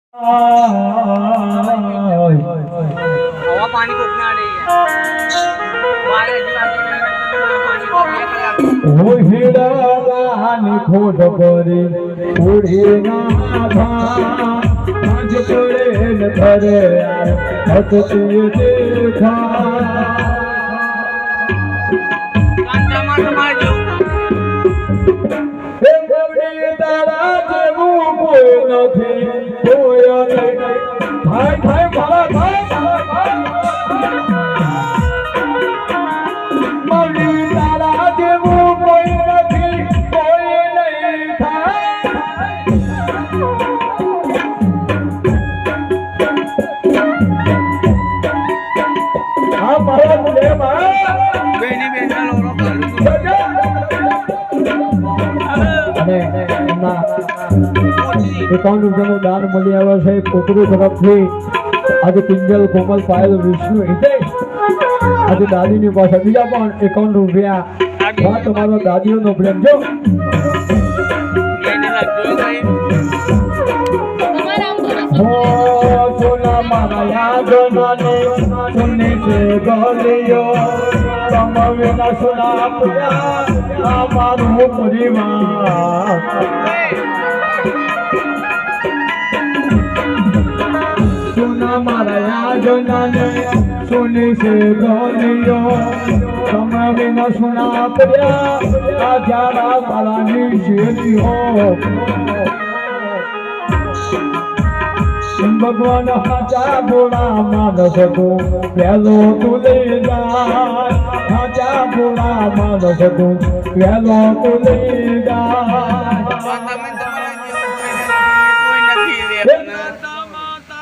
हवा पानी को उठना नहीं है बारे हो हिड़ानी खोट परी उड़ी नाथा आज पड़े न धरे हसती देखा कांटा मार मार दो हे बड़ी तारा जेवू कोई નથી કોઈ નહીં થાય થાય મારા થાય બડી તારા જેવું કોઈ નથી કોઈ નહીં થાય આ મારા દેવા બેની બેના લોરો કાલુ અને એમના એકાઉન્ટ રૂપિયાનું દાન મળી આવ્યો છે પોતરી તરફથી આજે કિંજલ કોમલ પાયલ વિષ્ણુ હિતેશ આજે દાદીની પાસે બીજા પણ એકાઉન્ટ રૂપિયા તમારો દાદીઓનો પ્રેમ જો એને લાગ્યો ભાઈ हो सोना मारा याद नाने सुनने से गलियो तम बिना सुना पिया हमारो परिवार सोना मारा याद नाने सुनने से गलियो तम बिना सुना पिया आजारा वाला नीचे हो भगवान हाचा बोला मानस તું પેલો તું લઈ જા હાચા બોલા માનસ તું પેલો તું લઈ જા